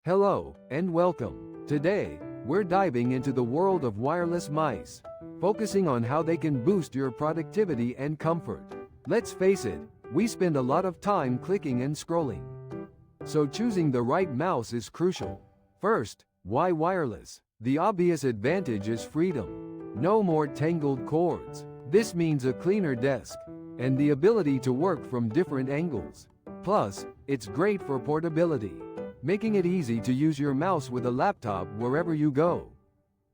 Hello, and welcome. Today, we're diving into the world of wireless mice, focusing on how they can boost your productivity and comfort. Let's face it, we spend a lot of time clicking and scrolling. So choosing the right mouse is crucial. First, why wireless? The obvious advantage is freedom. No more tangled cords. This means a cleaner desk, and the ability to work from different angles. Plus, it's great for portability, making it easy to use your mouse with a laptop wherever you go.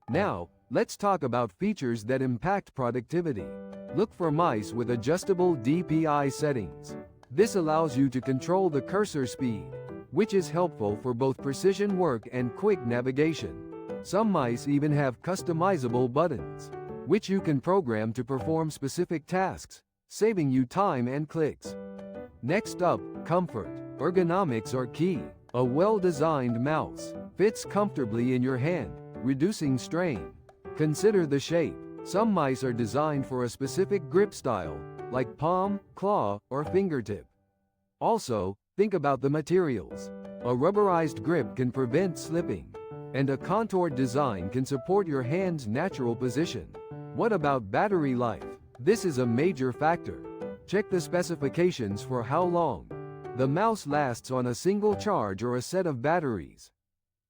Now, let's talk about features that impact productivity. Look for mice with adjustable DPI settings. This allows you to control the cursor speed, which is helpful for both precision work and quick navigation. Some mice even have customizable buttons, which you can program to perform specific tasks, saving you time and clicks. Next up, comfort. Ergonomics are key. A well-designed mouse fits comfortably in your hand, reducing strain. Consider the shape. Some mice are designed for a specific grip style, like palm, claw, or fingertip. Also, think about the materials. A rubberized grip can prevent slipping, and a contoured design can support your hand's natural position. What about battery life? This is a major factor. Check the specifications for how long the mouse lasts on a single charge or a set of batteries.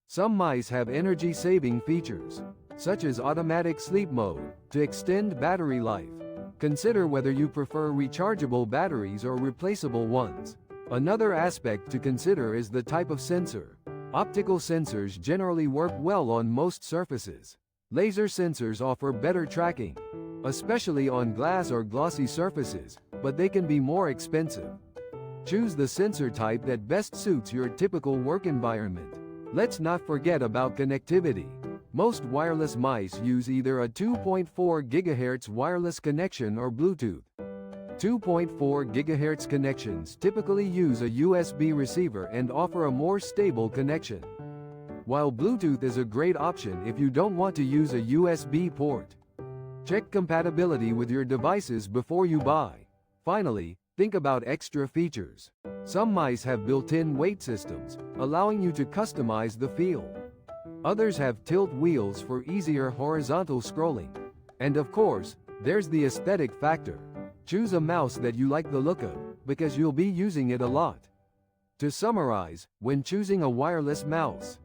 Some mice have energy-saving features, such as automatic sleep mode, to extend battery life. Consider whether you prefer rechargeable batteries or replaceable ones. Another aspect to consider is the type of sensor. Optical sensors generally work well on most surfaces. Laser sensors offer better tracking, especially on glass or glossy surfaces, but they can be more expensive. Choose the sensor type that best suits your typical work environment. Let's not forget about connectivity. Most wireless mice use either a 2.4 GHz wireless connection or Bluetooth. 2.4 GHz connections typically use a USB receiver and offer a more stable connection, while Bluetooth is a great option if you don't want to use a USB port. Check compatibility with your devices before you buy. Finally, think about extra features. Some mice have built-in weight systems, allowing you to customize the feel. Others have tilt wheels for easier horizontal scrolling. And of course, there's the aesthetic factor. Choose a mouse that you like the look of, because you'll be using it a lot. To summarize, when choosing a wireless mouse,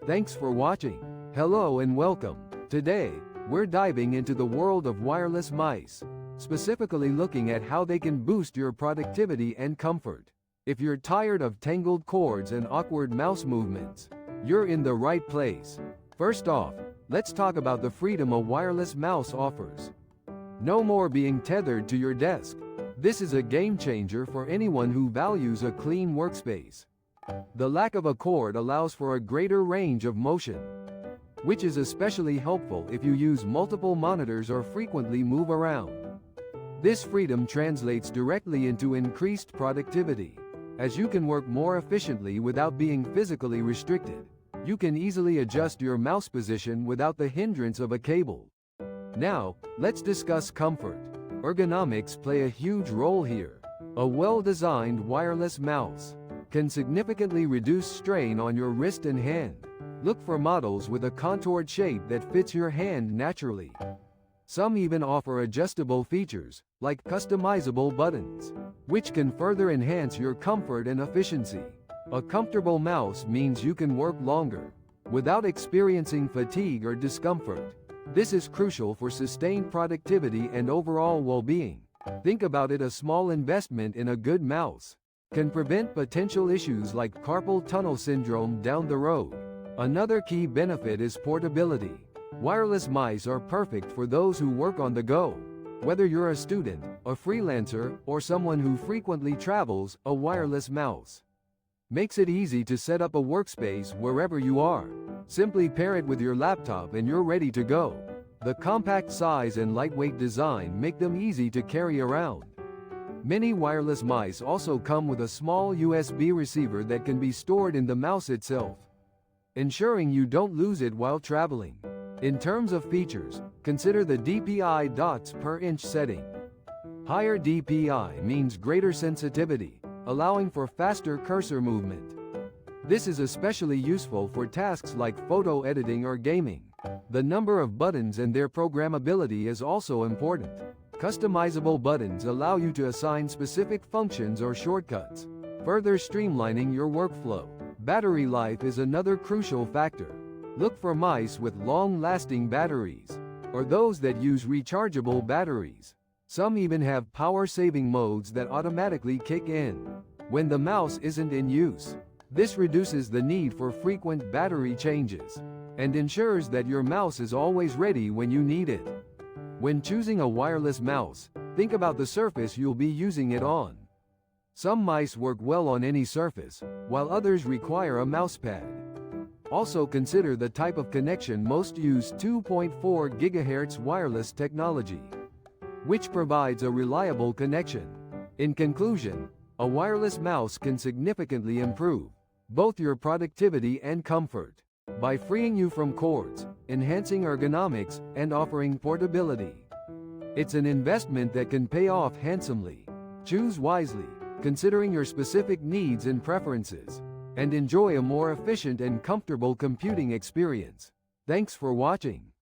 thanks for watching. Hello and welcome. Today, we're diving into the world of wireless mice, specifically looking at how they can boost your productivity and comfort. If you're tired of tangled cords and awkward mouse movements, you're in the right place. First off, let's talk about the freedom a wireless mouse offers. No more being tethered to your desk. This is a game changer for anyone who values a clean workspace. The lack of a cord allows for a greater range of motion, which is especially helpful if you use multiple monitors or frequently move around. This freedom translates directly into increased productivity, as you can work more efficiently without being physically restricted. You can easily adjust your mouse position without the hindrance of a cable. Now, let's discuss comfort. Ergonomics play a huge role here. A well-designed wireless mouse can significantly reduce strain on your wrist and hand. Look for models with a contoured shape that fits your hand naturally. Some even offer adjustable features, like customizable buttons, which can further enhance your comfort and efficiency. A comfortable mouse means you can work longer, without experiencing fatigue or discomfort. This is crucial for sustained productivity and overall well-being. Think about it: a small investment in a good mouse can prevent potential issues like carpal tunnel syndrome down the road. Another key benefit is portability. Wireless mice are perfect for those who work on the go. Whether you're a student, a freelancer, or someone who frequently travels, a wireless mouse makes it easy to set up a workspace wherever you are. Simply pair it with your laptop and you're ready to go. The compact size and lightweight design make them easy to carry around. Many wireless mice also come with a small USB receiver that can be stored in the mouse itself, ensuring you don't lose it while traveling. In terms of features, consider the DPI dots per inch setting. Higher DPI means greater sensitivity, allowing for faster cursor movement. This is especially useful for tasks like photo editing or gaming. The number of buttons and their programmability is also important. Customizable buttons allow you to assign specific functions or shortcuts, further streamlining your workflow. Battery life is another crucial factor. Look for mice with long-lasting batteries, or those that use rechargeable batteries. Some even have power-saving modes that automatically kick in when the mouse isn't in use. This reduces the need for frequent battery changes and ensures that your mouse is always ready when you need it. When choosing a wireless mouse, think about the surface you'll be using it on. Some mice work well on any surface, while others require a mousepad. Also consider the type of connection. Most use 2.4 GHz wireless technology, which provides a reliable connection. In conclusion, a wireless mouse can significantly improve both your productivity and comfort by freeing you from cords, enhancing ergonomics, and offering portability. It's an investment that can pay off handsomely. Choose wisely, considering your specific needs and preferences, and enjoy a more efficient and comfortable computing experience. Thanks for watching.